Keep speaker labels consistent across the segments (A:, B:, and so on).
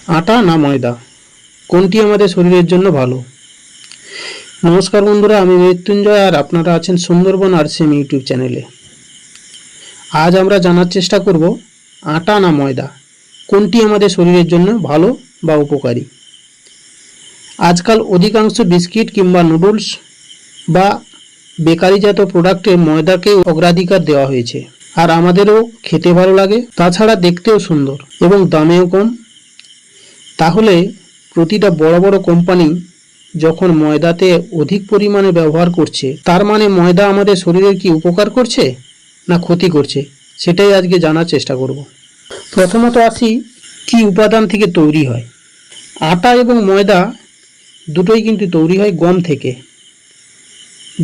A: আটা না ময়দা, কোনটি আমাদের শরীরের জন্য ভালো? নমস্কার বন্ধুরা, আমি মৃত্যুঞ্জয় আর আপনারা আছেন সুন্দরবন আরসিএম ইউটিউব চ্যানেলে। আজ আমরা জানার চেষ্টা করব আটা না ময়দা, কোনটি আমাদের শরীরের জন্য ভালো বা উপকারী। আজকাল অধিকাংশ বিস্কিট কিংবা নুডলস বা বেকারিজাত প্রোডাক্টে ময়দাকে অগ্রাধিকার দেওয়া হয়েছে, আর আমাদেরও খেতে ভালো লাগে, তাছাড়া দেখতেও সুন্দর এবং দামেও কম। তাহলে প্রতিটা বড় বড় কোম্পানি যখন ময়দাতে অধিক পরিমাণে ব্যবহার করছে, তার মানে ময়দা আমাদের শরীরের কি উপকার করছে না ক্ষতি করছে, সেটাই আজকে জানার চেষ্টা করব। প্রথমত আসি কি উপাদান থেকে তৈরি হয়। আটা এবং ময়দা দুটোই কিন্তু তৈরি হয় গম থেকে।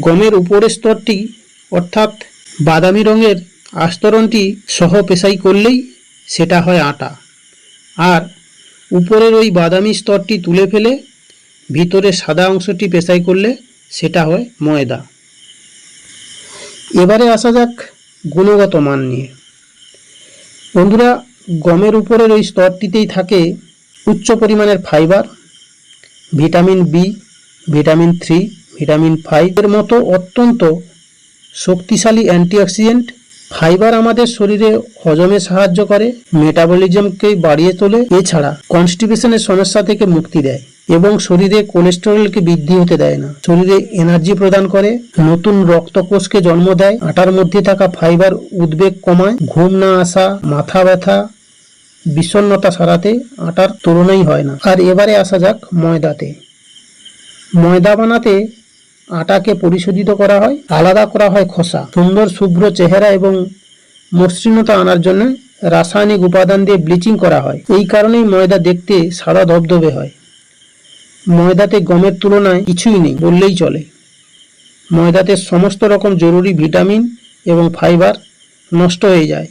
A: গমের উপরের স্তরটি অর্থাৎ বাদামি রঙের আস্তরণটি সহ পেশাই করলেই সেটা হয় আটা, আর উপরের ওই বাদামি স্তরটি তুলে ফেলে ভিতরে সাদা অংশটি পেশাই করলে সেটা হয় ময়দা। এবারে আসা যাক গুণগত মান নিয়ে। বন্ধুরা, গমের উপরের ওই স্তরটিতেই থাকে উচ্চ পরিমাণের fibre, vitamin B, vitamin 3, vitamin 5 এর মতো অত্যন্ত শক্তিশালী অ্যান্টিঅক্সিডেন্ট। ফাইবার আমাদের শরীরে হজমে সাহায্য করে, মেটাবলিজমকে বাড়িয়ে তোলে, এছাড়া কনস্টিপেশনের সমস্যা থেকে মুক্তি দেয় এবং শরীরে কোলেস্টেরলকে বৃদ্ধি হতে দেয় না। শরীরে এনার্জি প্রদান করে, নতুন রক্তকোষকে জন্ম দেয়। আটার মধ্যে থাকা ফাইবার উদ্বেগ কমায়, ঘুম না আসা, মাথা ব্যথা, বিষণ্ণতা সারাতে আটার তুলনাই হয় না। আর এবারে আসা যাক ময়দাতে। ময়দা বানাতে আটাকে পরিশোধিত করা হয়, আলাদা করা হয় খোসা। সুন্দর শুভ্র চেহারা এবং মসৃণতা আনার জন্য রাসায়নিক উপাদান দিয়ে ব্লিচিং করা হয়। এই কারণেই ময়দা দেখতে সাদা ধবধবে হয়। ময়দাতে গমের তুলনায় কিছুই নেই বললেই চলে। ময়দাতে সমস্ত রকম জরুরি ভিটামিন এবং ফাইবার নষ্ট হয়ে যায়,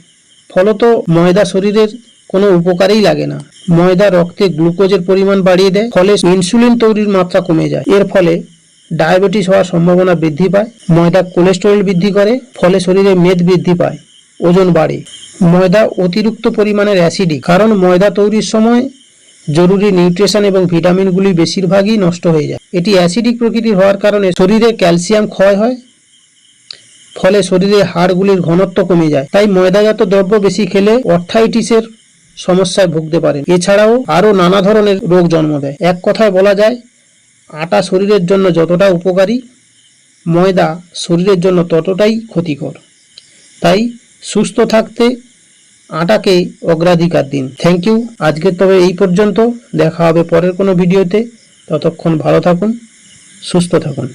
A: ফলত ময়দা শরীরের কোনো উপকারেই লাগে না। ময়দা রক্তে গ্লুকোজের পরিমাণ বাড়িয়ে দেয়, ফলে ইনসুলিন তৈরির মাত্রা কমে যায়। এর ফলে ডায়াবেটিস হওয়ার সম্ভাবনা বৃদ্ধি পায়। ময়দা কোলেস্টেরল বৃদ্ধি করে, ফলে শরীরে মেদ বৃদ্ধি পায়, ওজন বাড়ে। ময়দা অতিরিক্ত পরিমাণের অ্যাসিডিক, কারণ ময়দা তৈরির সময় জরুরি নিউট্রিশন এবং ভিটামিনগুলি বেশিরভাগই নষ্ট হয়ে যায়। এটি অ্যাসিডিক প্রকৃতির হওয়ার কারণে শরীরে ক্যালসিয়াম ক্ষয় হয়, ফলে শরীরে হাড়গুলির ঘনত্ব কমে যায়। তাই ময়দাজাত দ্রব্য বেশি খেলে অর্থাইটিসের সমস্যায় ভুগতে পারেন। এছাড়াও আরও নানা ধরনের রোগ জন্ম দেয়। এক কথায় বলা যায়, আটা শরীরের জন্য যতটা উপকারী, ময়দা শরীরের জন্য ততটাই ক্ষতিকর। তাই সুস্থ থাকতে আটাকে অগ্রাধিকার দিন। Thank you. আজকে তবে এই পর্যন্ত, দেখা হবে পরের কোনো ভিডিওতে। ততক্ষণ ভালো থাকুন, সুস্থ থাকুন।